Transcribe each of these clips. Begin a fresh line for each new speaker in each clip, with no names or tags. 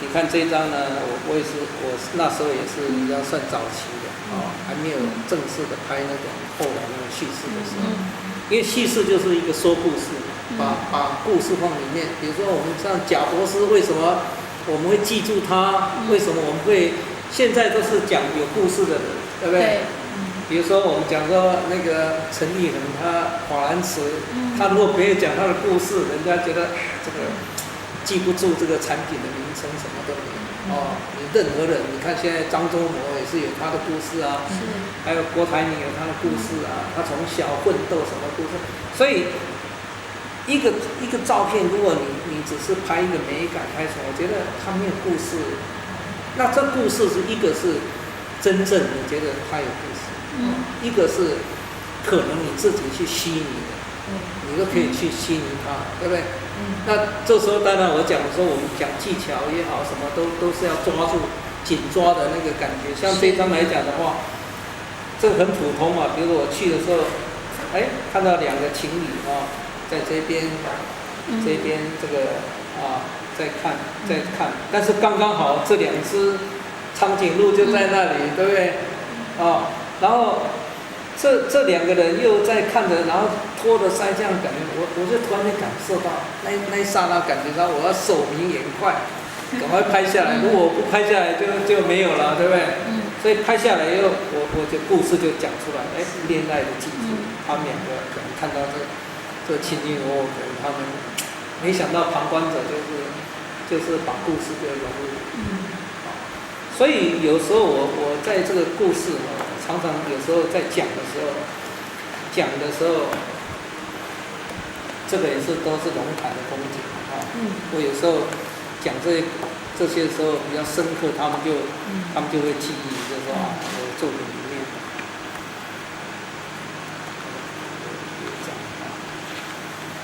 你看这一张呢，我也是，我那时候也是比较算早期的还没有正式的拍那种后来那种叙事的时候，因为叙事就是一个说故事嘛，把故事放里面。比如说我们像贾博士，为什么我们会记住他？为什么我们会现在都是讲有故事的人，对不对？比如说我们讲说那个陈立恒，他法兰茨，他如果没有讲他的故事，人家觉得这个记不住这个产品的名称，什么都没有。你任何人，你看现在张忠谋也是有他的故事啊，还有郭台铭有他的故事啊，他从小奋斗什么故事，所以一个照片，如果你只是拍一个美感拍出来，我觉得它没有故事，那这故事是一个是真正你觉得它有故事，一个是可能你自己去虚拟的，你都可以去虚拟它，对不对？那这时候当然我讲说我们讲技巧也好，什么都是要抓住紧抓的那个感觉。像这张来讲的话，这个很普通嘛。比如我去的时候，看到两个情侣在这边，这边这个在看，但是刚刚好这两只长颈鹿就在那里，对不对？然后这两个人又在看着，然后拖着腮这样感觉，我就突然间感受到那一刹那感觉到我要手明眼快，赶快拍下来。如果我不拍下来就没有了，对不对？所以拍下来以后，我就故事就讲出来。恋爱的季节，他们两个可能看到这卿卿我我，可能他们没想到旁观者就是把故事给融入。所以有时候我在这个故事常常有时候在讲的时候，这个也是都是龙潭的风景我有时候讲这些时候比较深刻，他们就会记忆，就是说我的作品里面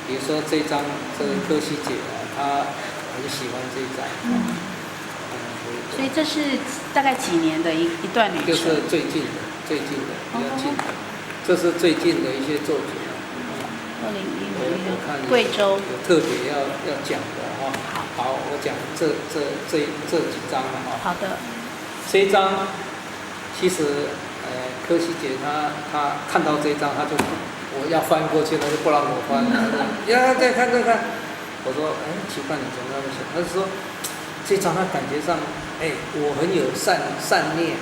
比如说这张这个柯西姐她很喜欢这一张
所以这是大概几年的一段旅程？
就是最近的比较近的，这是最近的一些作品。
2016
我看
贵州
有特别要讲的好，我讲这几张
好的。
这一张其实柯西姐她看到这一张，她就我要翻过去，她就不让我翻了。再看。我说奇怪，你怎么那么想？她就说这张她感觉上我很有善念，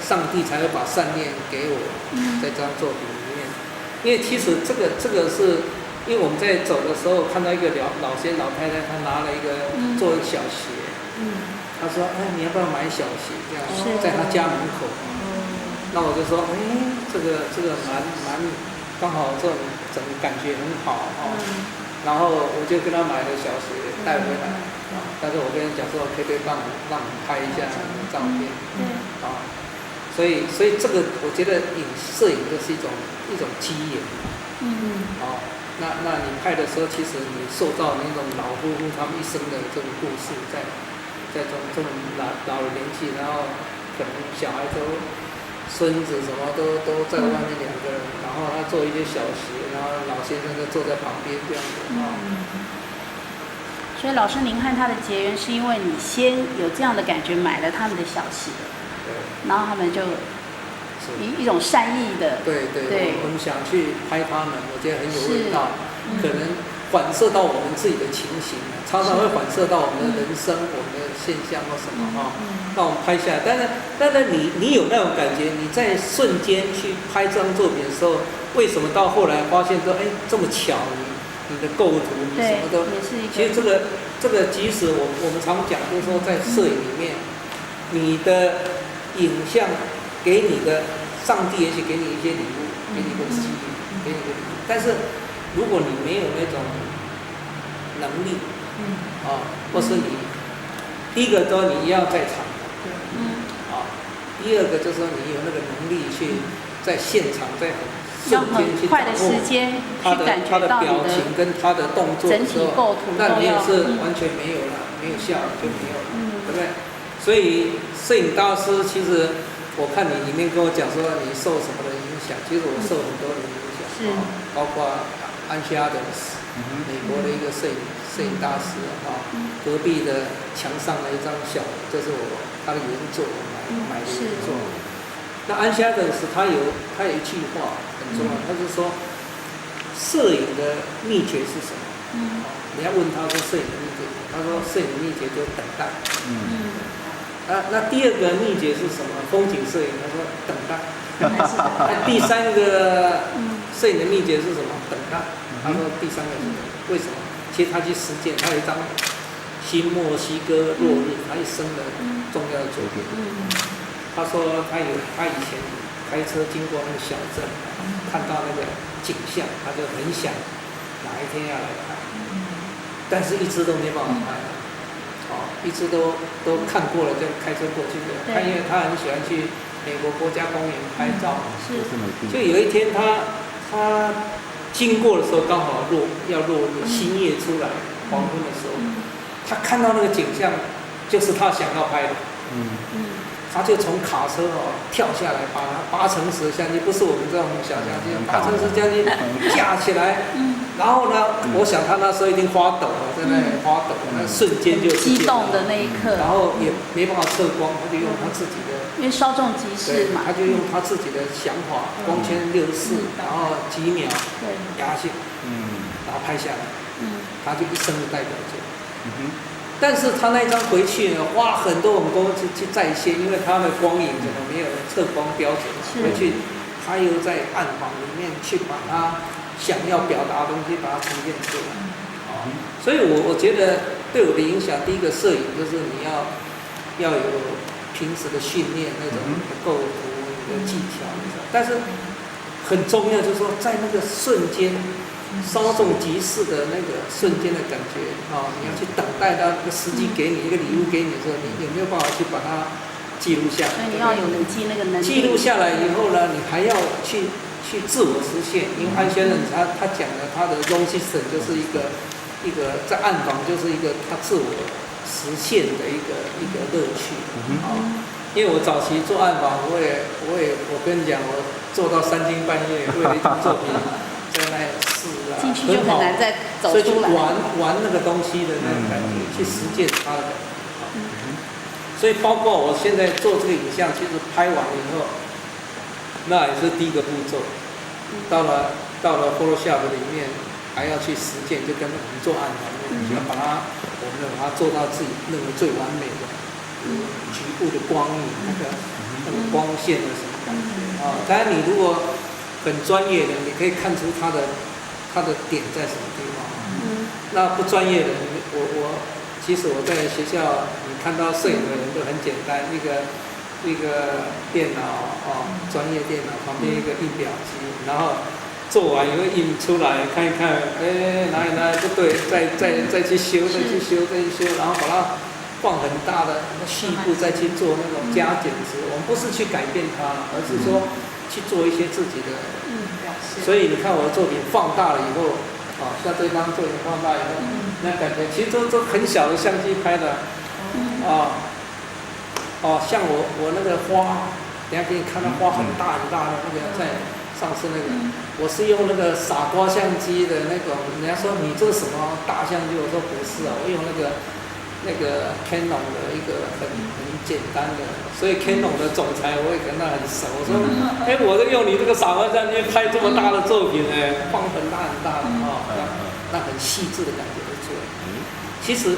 上帝才会把善念给我，在这张作品里面。因为其实这个是，因为我们在走的时候看到一个老先生老太太，她拿了一个做小鞋，她说你要不要买小鞋？这样在她家门口。那我就说这个蛮刚好这种整个感觉很好然后我就跟她买了小鞋带回来但是我跟她讲说可不可以让我拍一下照片所以这个我觉得摄影就是一种机缘那你拍的时候，其实你受到那种老夫妇他们一生的这种故事，在这种老的年纪，然后可能小孩都孙子什么都在外面两个人，然后他做一些小鞋，然后老先生就坐在旁边这样子
所以老师，您和他的结缘是因为你先有这样的感觉，买了他们的小鞋，然后他们就一种善意的，
对，我们想去拍他们，我觉得很有味道，可能反射到我们自己的情形，常常会反射到我们的人生、我们的现象或什么让我们拍下来。但是你有那种感觉，你在瞬间去拍这张作品的时候，为什么到后来发现说，这么巧，你的构图，你什么都，其实这个即使我们常讲，就是说在摄影里面，你的影像给你的上帝也许给你一些礼物，给你一个机遇，给你一个礼物。但是如果你没有那种能力，或是你第一个说你要在场，第二个就是说你有那个能力去在现场，在瞬间去掌握他的表情跟他的动作的时候，那你也是完全没有了，没有效就没有了，对不对？所以摄影大师其实。我看你里面跟我讲说你受什么的影响，其实我受很多的影响，包括安西阿德斯，美国的一个摄影大师啊，隔壁的墙上的一张小，这是他的原作，我买的原作。那安夏德斯他有一句话很重要，他是说摄影的秘诀是什么？你要问他说摄影的秘诀，他说摄影的秘诀就是等待。那第二个秘诀是什么？风景摄影，他说等待。那第三个摄影的秘诀是什么？等待。他说第三个是什么？为什么？其实他去实践，他有一张新墨西哥落日，他一生的重要的作品。他说他以前开车经过那个小镇，看到那个景象，他就很想哪一天要来拍，但是一直都没办法拍。一直都看过了，就开车过去的。他因为他很喜欢去美国国家公园拍照，就有一天他经过的时候，刚好要落日，新叶出来，黄昏的时候，他看到那个景象，就是他想要拍的。他就从卡车跳下来，把它8乘10的相机，不是我们这种小相机，8乘10相机架起来。然后呢，我想他那时候一定发抖了，在那里发抖，那瞬间就
激动的那一刻。
然后也没办法测光，他就用他自己的，
因为稍纵即逝嘛，
他就用他自己的想法，光圈64，然后几秒压线，然后拍下来，他就一生的代表作。但是他那一张回去呢，花很多我们公司去再现，因为他的光影怎么没有测光标准，回去他又在暗房里面去把他想要表达的东西把它呈现出来。所以我觉得对我的影响，第一个摄影就是你要有平时的训练，那种构图、你的技巧，但是很重要就是说在那个瞬间。稍纵即逝的那个瞬间的感觉你要去等待到那个时机给你一个礼物给你的时候，你有没有办法去把它记录下来？
所以你要有累积那个能力。
记录下来以后呢，你还要去自我实现。因为安先生他讲的他的 zone system 就是一个在暗房就是一个他自我实现的一个乐趣因为我早期做暗房，我跟你讲，我做到3更半夜，为了一张作品。在那试
进去就很难再走出来，
所以去玩那个东西的那种感觉，去实践它的感觉。所以包括我现在做这个影像，其实拍完以后，那也是第一个步骤。到了 Photoshop 里面，还要去实践，就跟我们做暗房一样，要把它做到自己认为最完美的局部的光影，那个光线的什么感觉当然你如果很专业的，你可以看出他的点在什么地方。那不专业的，其实我在学校，你看到摄影的人都很简单，一个电脑专业电脑旁边一个印表机，然后做完以后印出来看一看，哪里不对，再去修，然后把它放很大的细部，再去做那种加减值。我们不是去改变它，而是说。去做一些自己的
表现，
所以你看我的作品放大了以后，像这张作品放大以后，那感觉其实都很小的相机拍的，像我那个花，等下给你看到花很大很大的那个，在上次那个，我是用那个傻瓜相机的那种，人家说你这是什么大相机？我说不是啊，我用那个 Canon 的一个很简单的，所以 Canon 的总裁我也跟他很熟。我说，我都用你这个傻瓜相机拍这么大的作品放很大很大的那很细致的感觉就出来。其实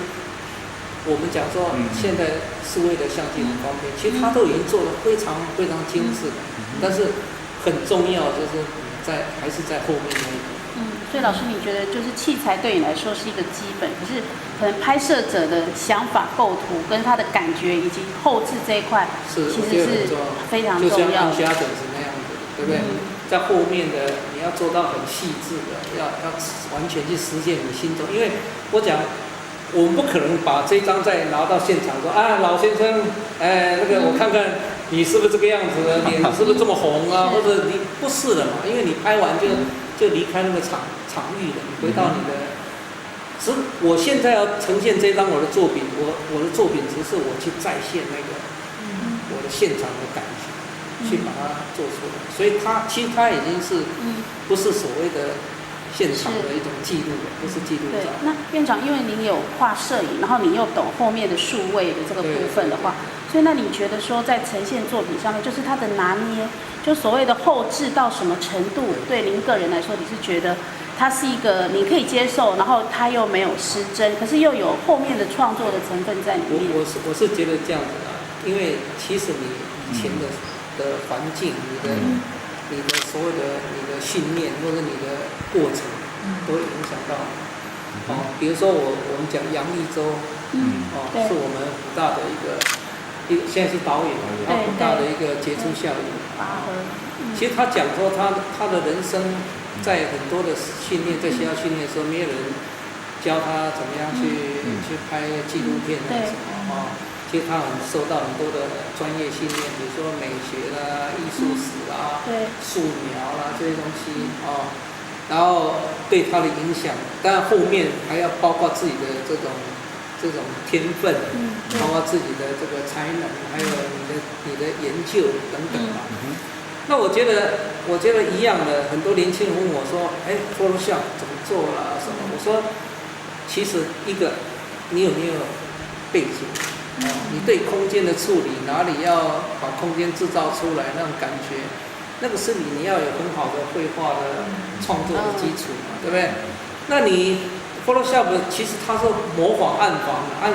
我们讲说现在数位的相机很方便，其实它都已经做得非常非常精致，但是很重要就是还是在后面那一步。
所以老师，你觉得就是器材对你来说是一个基本，可是可能拍摄者的想法、构图跟他的感觉以及后置这一块，其实是非常重要的。
就像安夏德斯那样子，对不对？在后面的你要做到很细致的，要完全去实现你心中。因为我讲，我们不可能把这张再拿到现场说老先生，那个我看看你是不是这个样子的，脸是不是这么红啊？或者你不是的嘛，因为你拍完就离开那个场域了，你回到你的。我现在要呈现这张我的作品，我的作品只是我去再现那个我的现场的感觉，去把它做出来。所以其实它已经是不是所谓的现场的一种记录，不是记录照。
对，那院长，因为您有画摄影，然后你又懂后面的数位的这个部分的话，所以那你觉得说在呈现作品上面，就是它的拿捏，就所谓的后置到什么程度，对您个人来说，你是觉得它是一个你可以接受，然后它又没有失真，可是又有后面的创作的成分在里面。
我是觉得这样子啊，因为其实你以前的环境，你的所有的你的训练或者你的过程，都会影响到你。比如说我们讲杨一舟，是我们武大的一个现在是导演，武大的一个杰出校友。其实他讲说他的人生在很多的训练，在学校训练的时候，没有人教他怎么样去拍纪录片啊什么其实他很受到很多的专业训练，比如说美学啦、艺术史啦、素描啦这些东西然后对他的影响，当然后面还要包括自己的这种天分，包括自己的这个才能，还有你的研究等等嘛。那我觉得一样的，很多年轻人问我说，Photoshop 怎么做啦什么？我说，其实一个你有没有背景？你对空间的处理，哪里要把空间制造出来那种感觉，那个是你要有很好的绘画的创作的基础嘛，对不对？那你 Photoshop 其实它是模仿暗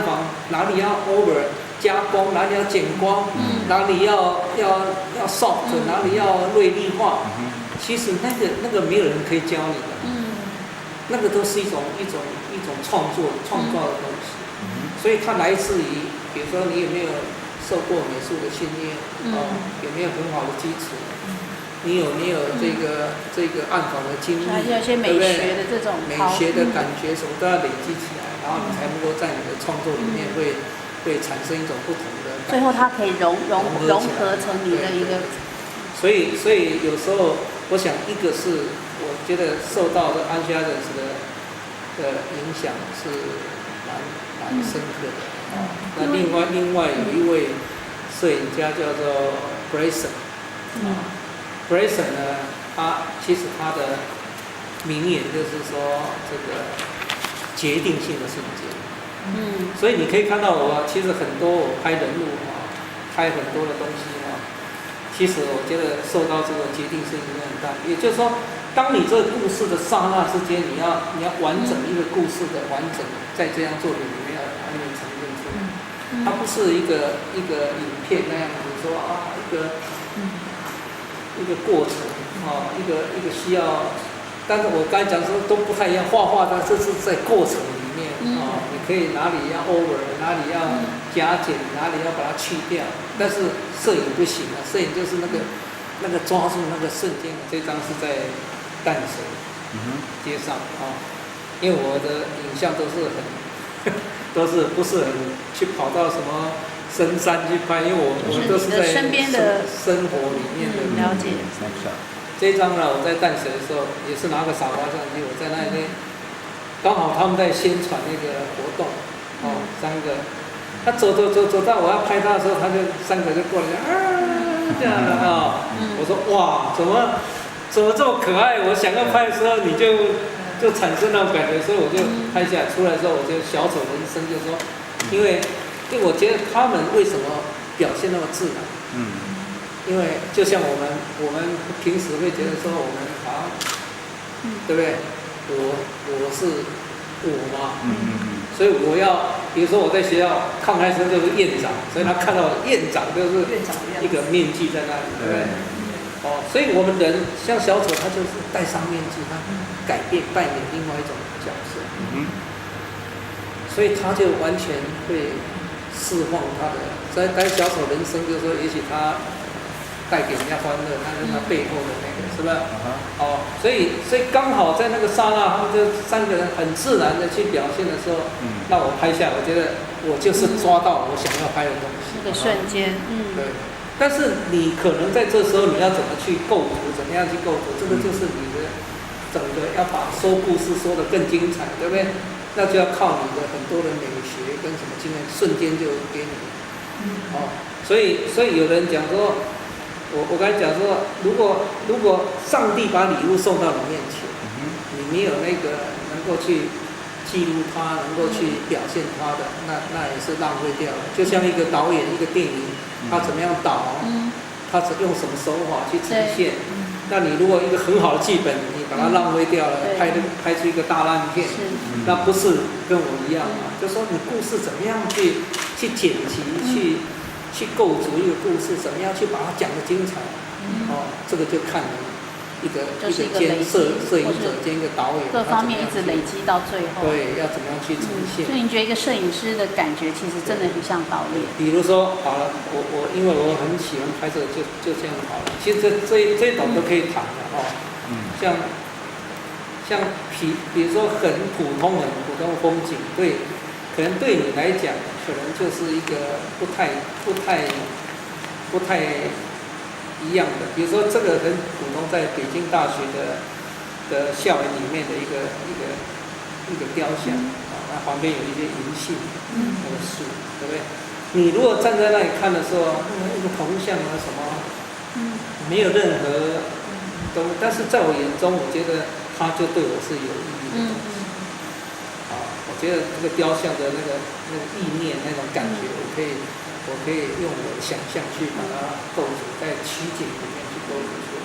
房哪里要 over 加光，哪里要减光，哪里要 soft，哪里要锐利化，其实那个没有人可以教你的，那个都是一种创造的东西，所以它来自于。比如说你有没有受过美术的训练有没有很好的基础？你有没有这个暗房的经历？
还有一些美学的这种
美学的感觉，什么都要累积起来，然后你才能够在你的创作里面会产生一种不同的。
最后它可以融合成你的一个。
所以有时候我想，一个是我觉得受到的安家人的影响是蛮深刻的。那另外有一位摄影家叫做 Bryson，Bryson 呢，其实他的名言就是说这个决定性的瞬间。所以你可以看到其实很多我拍人物拍很多的东西其实我觉得受到这个决定性影响很大。也就是说，当你这个故事的刹那之间，你要完整一个故事的完整，在这样作品里面完全呈现出来。它不是一个影片那样子说一个过程一个需要。但是我刚才讲说都不太一样，画它这是在过程里面你可以哪里要 over， 哪里要加减，哪里要把它去掉。但是摄影不行摄影就是那个抓住那个瞬间。这张是在淡水街上因为我的影像都是不是很去跑到什么深山去拍，因为我都是在
身边的
生活里面的
了解。
这张呢，我在淡水的时候也是拿个傻瓜相机，我在那边刚好他们在宣传那个活动三个，他走到我要拍他的时候，他就三个就过来这样的我说哇，怎么这么可爱？我想要拍的时候你就产生那种感觉，所以我就拍下来。出来之后，我就小丑人生就说，因为我觉得他们为什么表现那么自然？因为就像我们平时会觉得说，我们好像对不对？我是我嘛，所以我要，比如说我在学校抗开生就是院长，所以他看到院长就是一个面具在那里，对不对？所以我们人像小丑，他就是戴上面具，他扮演另外一种角色，所以他就完全会释放他的。在小丑人生，就是说，也许他带给人家欢乐，但是他背后的那个，是不是？所以刚好在那个刹那，他们就三个人很自然的去表现的时候，那我拍下，我觉得我就是抓到我想要拍的东西。
那个瞬间，
对。但是你可能在这时候你要怎么去构图，怎么样去构图，这个就是你的整个要把说故事说得更精彩，对不对？那就要靠你的很多的美学跟什么经验，瞬间就给你。所以有人讲说，我刚才讲说，如果上帝把礼物送到你面前，你没有那个能够去记录它，能够去表现它的，那也是浪费掉了。就像一个导演一个电影，他怎么样导，他用什么手法去呈现。那你如果一个很好的剧本，你把它浪费掉了，拍出一个大烂片，那不是跟我一样嘛？就说你故事怎么样去剪辑，去构筑一个故事，怎么样去把它讲得精彩，这个就看一个兼摄影者兼一个导演，
各方面一直累积到最后。
对，要怎么样去呈现？
所以你觉得一个摄影师的感觉其实真的很像导演。
比如说，好了，我因为我很喜欢拍摄，就这样好了。其实这种都可以谈的哦。像比如说很普通的风景，可能对你来讲，可能就是一个不太一样的。比如说这个很普通，在北京大学的校园里面的一个雕像，那旁边有一些银杏，那个树，对不对？你如果站在那里看的时候，那个铜像啊什么，没有任何但是在我眼中，我觉得它就对我是有意义的东西。我觉得这个雕像的那个意念那种感觉，我可以用我的想象去把它构筑在取景里面去构筑出来。